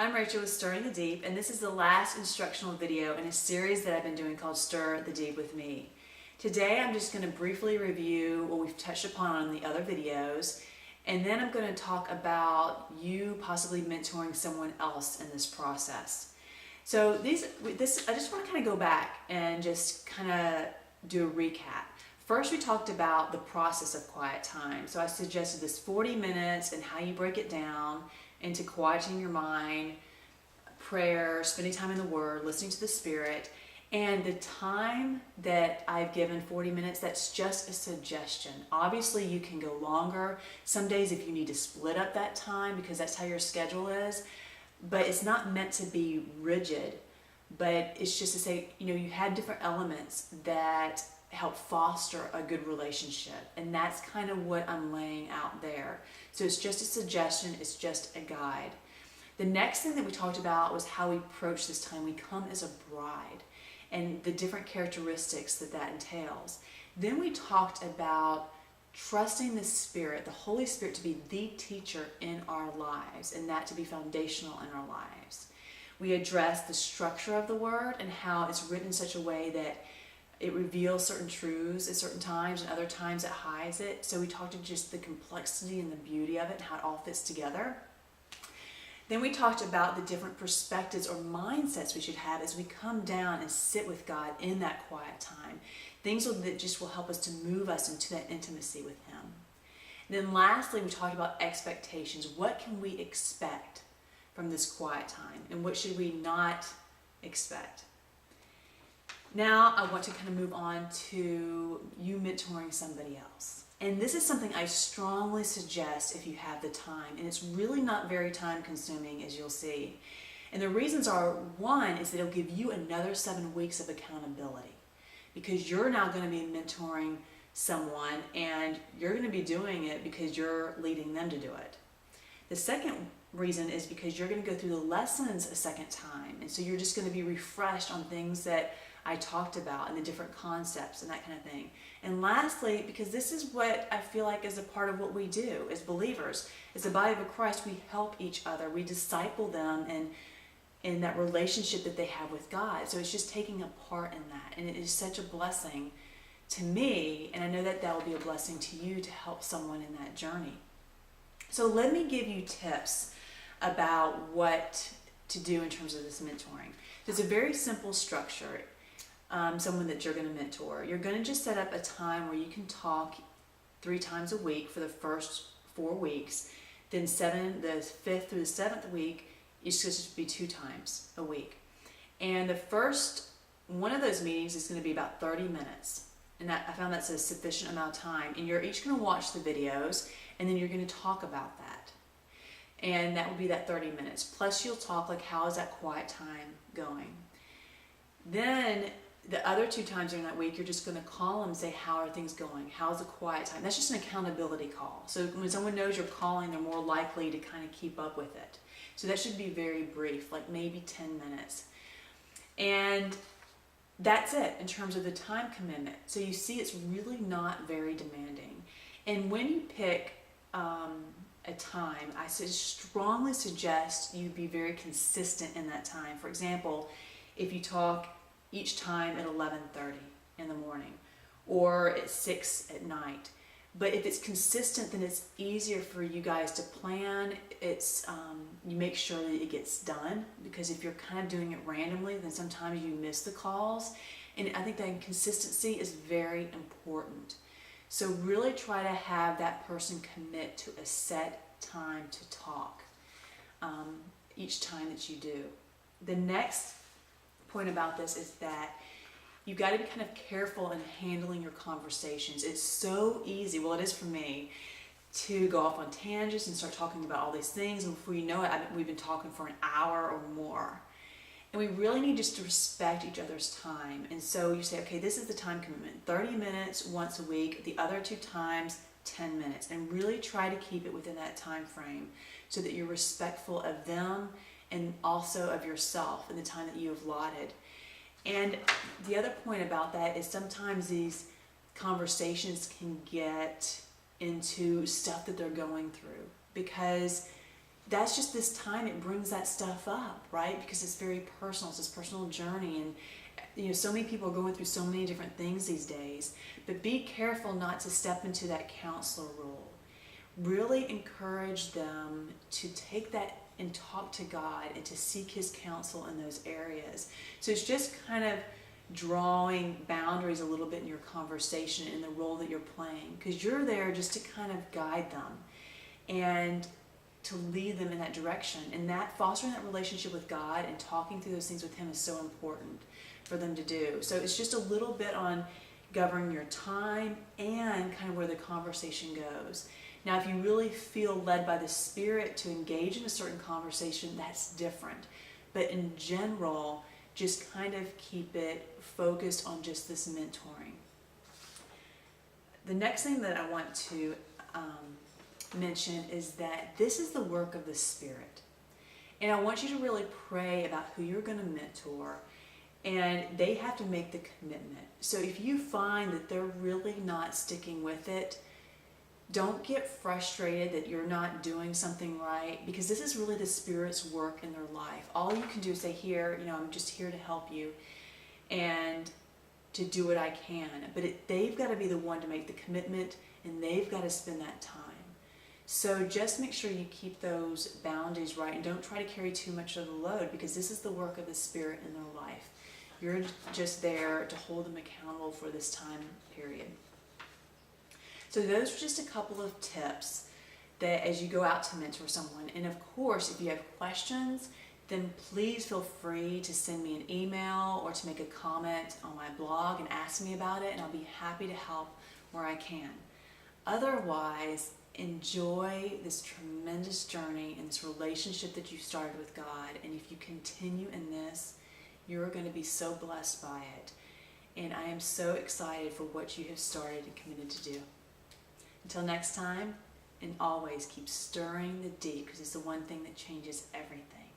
I'm Rachel with Stirring the Deep, and this is the last instructional video in a series that I've been doing called Stir the Deep with me. Today I'm just going to briefly review what we've touched upon in the other videos, and then I'm going to talk about you possibly mentoring someone else in this process. So I just want to kind of go back and just kind of do a recap. First, we talked about the process of quiet time. So I suggested this 40 minutes and how you break it down into quieting your mind, prayer, spending time in the Word, listening to the Spirit. And the time that I've given, 40 minutes, that's just a suggestion. Obviously, you can go longer. Some days if you need to split up that time because that's how your schedule is. But it's not meant to be rigid. But it's just to say, you have different elements that help foster a good relationship, and that's kind of what I'm laying out there. So it's just a suggestion, it's just a guide. The next thing that we talked about was how we approach this time. We come as a bride and the different characteristics that entails. Then we talked about trusting the Spirit, the Holy Spirit, to be the teacher in our lives, and that to be foundational in our lives. We addressed the structure of the Word and how it's written in such a way that it reveals certain truths at certain times, and other times it hides it. So we talked about just the complexity and the beauty of it and how it all fits together. Then we talked about the different perspectives or mindsets we should have as we come down and sit with God in that quiet time. Things that just will help us to move us into that intimacy with Him. And then lastly, we talked about expectations. What can we expect from this quiet time, and what should we not expect? Now I want to kind of move on to you mentoring somebody else. And this is something I strongly suggest if you have the time. And it's really not very time consuming, as you'll see. And the reasons are, one is that it'll give you another 7 weeks of accountability, because you're now going to be mentoring someone and you're going to be doing it because you're leading them to do it. The second reason is because you're going to go through the lessons a second time. And so you're just going to be refreshed on things that I talked about and the different concepts and that kind of thing. And lastly, because this is what I feel like is a part of what we do as believers, as the body of Christ, we help each other, we disciple them in that relationship that they have with God. So it's just taking a part in that, and it is such a blessing to me, and I know that will be a blessing to you to help someone in that journey. So let me give you tips about what to do in terms of this mentoring. There's a very simple structure. Someone that you're going to mentor, you're going to just set up a time where you can talk 3 times a week for the first 4 weeks. Then the 5th through the 7th week, it's just to be 2 times a week. And the first one of those meetings is going to be about 30 minutes. And I found that's a sufficient amount of time. And you're each going to watch the videos, and then you're going to talk about that. And that will be that 30 minutes. Plus you'll talk like, how is that quiet time going? Then the other 2 times during that week, you're just going to call them and say, how are things going? How's the quiet time? That's just an accountability call. So when someone knows you're calling, they're more likely to kind of keep up with it. So that should be very brief, like maybe 10 minutes. And that's it in terms of the time commitment. So you see, it's really not very demanding. And when you pick a time, I strongly suggest you be very consistent in that time. For example, if you talk each time at 11:30 in the morning or at 6 at night. But if it's consistent, then it's easier for you guys to plan. It's you make sure that it gets done, because if you're kind of doing it randomly, then sometimes you miss the calls. And I think that consistency is very important. So really try to have that person commit to a set time to talk each time that you do. The next point about this is that you got to be kind of careful in handling your conversations. It's so easy, well it is for me, to go off on tangents and start talking about all these things, and before you know it, we've been talking for an hour or more. And we really need just to respect each other's time. And so you say, okay, this is the time commitment, 30 minutes once a week, the other 2 times 10 minutes, and really try to keep it within that time frame so that you're respectful of them and also of yourself and the time that you have allotted. And the other point about that is sometimes these conversations can get into stuff that they're going through, because that's just this time it brings that stuff up, right? Because it's very personal. It's this personal journey, and so many people are going through so many different things these days. But be careful not to step into that counselor role. Really encourage them to take that and talk to God and to seek His counsel in those areas. So it's just kind of drawing boundaries a little bit in your conversation in the role that you're playing, because you're there just to kind of guide them and to lead them in that direction. And that fostering that relationship with God and talking through those things with Him is so important for them to do. So it's just a little bit on governing your time and kind of where the conversation goes. Now, if you really feel led by the Spirit to engage in a certain conversation, that's different. But in general, just kind of keep it focused on just this mentoring. The next thing that I want to mention is that this is the work of the Spirit. And I want you to really pray about who you're going to mentor, and they have to make the commitment. So if you find that they're really not sticking with it, don't get frustrated that you're not doing something right, because this is really the Spirit's work in their life. All you can do is say, here, I'm just here to help you and to do what I can. But they've got to be the one to make the commitment, and they've got to spend that time. So just make sure you keep those boundaries right, and don't try to carry too much of the load, because this is the work of the Spirit in their life. You're just there to hold them accountable for this time period. So those are just a couple of tips that as you go out to mentor someone. And of course, if you have questions, then please feel free to send me an email or to make a comment on my blog and ask me about it, and I'll be happy to help where I can. Otherwise, enjoy this tremendous journey and this relationship that you started with God. And if you continue in this, you're going to be so blessed by it. And I am so excited for what you have started and committed to do. Until next time, and always keep stirring the deep, because it's the one thing that changes everything.